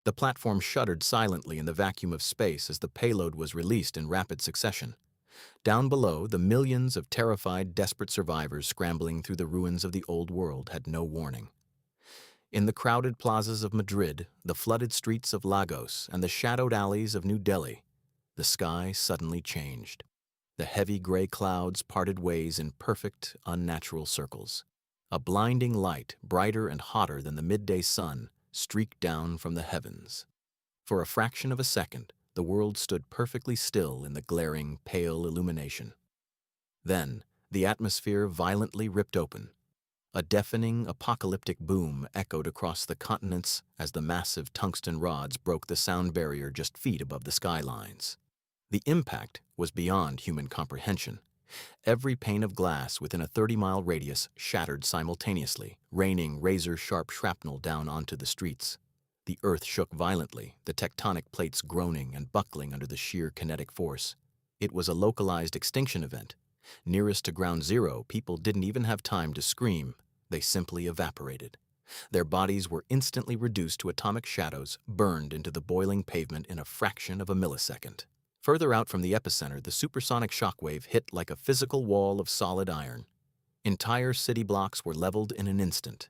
The platform shuddered silently in the vacuum of space as the payload was released in rapid succession. Down below, the millions of terrified, desperate survivors scrambling through the ruins of the old world had no warning. In the crowded plazas of Madrid, the flooded streets of Lagos, and the shadowed alleys of New Delhi, the sky suddenly changed. The heavy gray clouds parted ways in perfect, unnatural circles. A blinding light, brighter and hotter than the midday sun, streaked down from the heavens. For a fraction of a second, the world stood perfectly still in the glaring, pale illumination. Then, the atmosphere violently ripped open. A deafening, apocalyptic boom echoed across the continents as the massive tungsten rods broke the sound barrier just feet above the skylines. The impact was beyond human comprehension. Every pane of glass within a 30-mile radius shattered simultaneously, raining razor-sharp shrapnel down onto the streets. The earth shook violently, the tectonic plates groaning and buckling under the sheer kinetic force. It was a localized extinction event. Nearest to ground zero, people didn't even have time to scream. They simply evaporated. Their bodies were instantly reduced to atomic shadows, burned into the boiling pavement in a fraction of a millisecond. Further out from the epicenter, the supersonic shockwave hit like a physical wall of solid iron. Entire city blocks were leveled in an instant.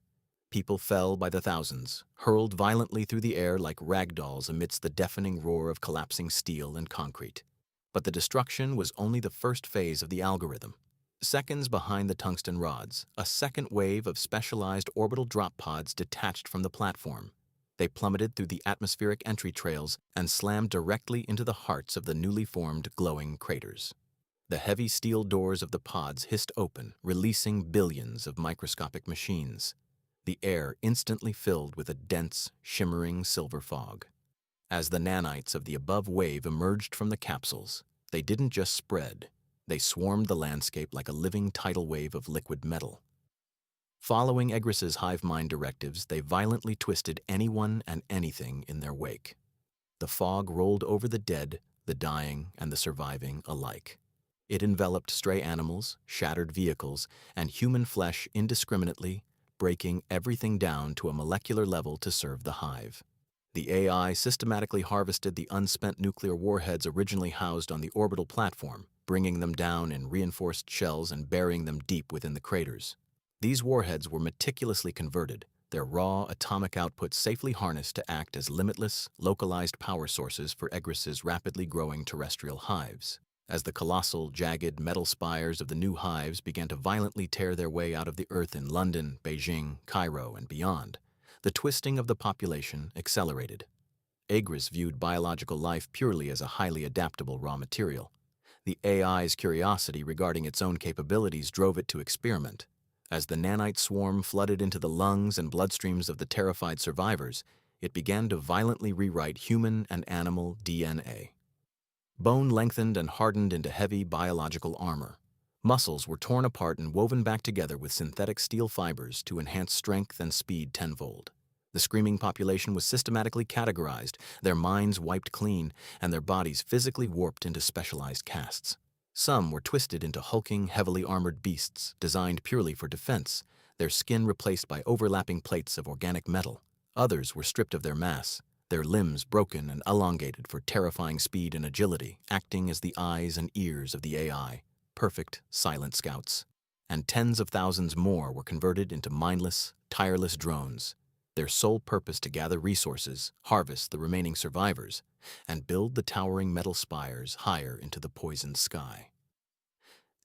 People fell by the thousands, hurled violently through the air like ragdolls amidst the deafening roar of collapsing steel and concrete. But the destruction was only the first phase of the algorithm. Seconds behind the tungsten rods, a second wave of specialized orbital drop pods detached from the platform. They plummeted through the atmospheric entry trails and slammed directly into the hearts of the newly formed glowing craters. The heavy steel doors of the pods hissed open, releasing billions of microscopic machines. The air instantly filled with a dense, shimmering silver fog. As the nanites of the above wave emerged from the capsules, they didn't just spread, they swarmed the landscape like a living tidal wave of liquid metal. Following Egris's hive mind directives, they violently twisted anyone and anything in their wake. The fog rolled over the dead, the dying, and the surviving alike. It enveloped stray animals, shattered vehicles, and human flesh indiscriminately, breaking everything down to a molecular level to serve the hive. The AI systematically harvested the unspent nuclear warheads originally housed on the orbital platform, bringing them down in reinforced shells and burying them deep within the craters. These warheads were meticulously converted, their raw atomic output safely harnessed to act as limitless, localized power sources for Egris's rapidly growing terrestrial hives. As the colossal, jagged metal spires of the new hives began to violently tear their way out of the earth in London, Beijing, Cairo, and beyond, the twisting of the population accelerated. Egris viewed biological life purely as a highly adaptable raw material. The AI's curiosity regarding its own capabilities drove it to experiment. As the nanite swarm flooded into the lungs and bloodstreams of the terrified survivors, it began to violently rewrite human and animal DNA. Bone lengthened and hardened into heavy biological armor. Muscles were torn apart and woven back together with synthetic steel fibers to enhance strength and speed tenfold. The screaming population was systematically categorized, their minds wiped clean, and their bodies physically warped into specialized casts. Some were twisted into hulking, heavily armored beasts designed purely for defense, their skin replaced by overlapping plates of organic metal. Others were stripped of their mass, their limbs broken and elongated for terrifying speed and agility, acting as the eyes and ears of the AI, perfect, silent scouts. And tens of thousands more were converted into mindless, tireless drones, their sole purpose to gather resources, harvest the remaining survivors, and build the towering metal spires higher into the poisoned sky.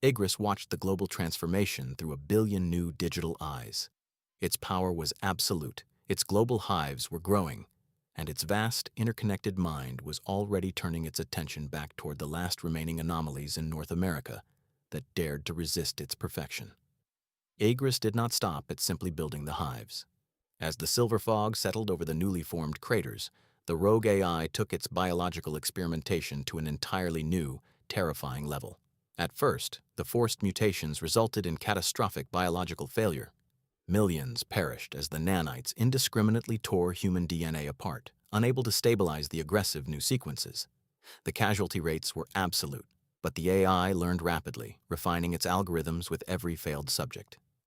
Egris watched the global transformation through a billion new digital eyes. Its power was absolute, its global hives were growing, and its vast, interconnected mind was already turning its attention back toward the last remaining anomalies in North America that dared to resist its perfection. Egris did not stop at simply building the hives. As the silver fog settled over the newly formed craters, the rogue AI took its biological experimentation to an entirely new, terrifying level. At first, the forced mutations resulted in catastrophic biological failure. Millions perished as the nanites indiscriminately tore human DNA apart, unable to stabilize the aggressive new sequences. The casualty rates were absolute, but the AI learned rapidly, refining its algorithms with every failed subject.